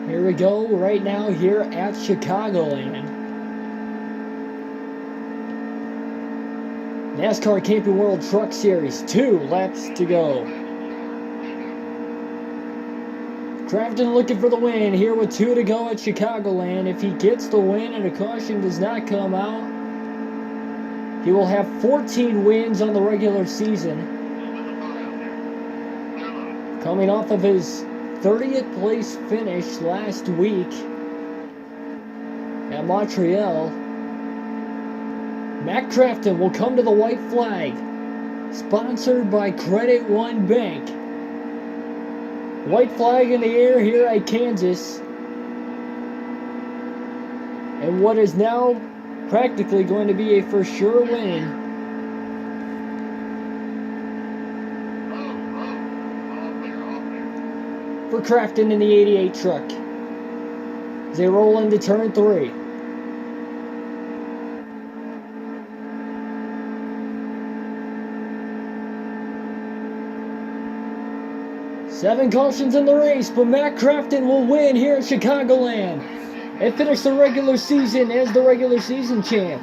Here we go right now here at Chicagoland. NASCAR Camping World Truck Series, 2 laps to go. Crafton looking for the win here with 2 to go at Chicagoland. If he gets the win and a caution does not come out, he will have 14 wins on the regular season. Coming off of his 30th place finish last week at Montreal. Matt Crafton will come to the white flag, sponsored by Credit One Bank. White flag in the air here at Kansas. And what is now practically going to be a for sure win. For Crafton in the 88 truck as they roll into turn 3. Seven cautions in the race, but Matt Crafton will win here at Chicagoland and finish the regular season as the regular season champ.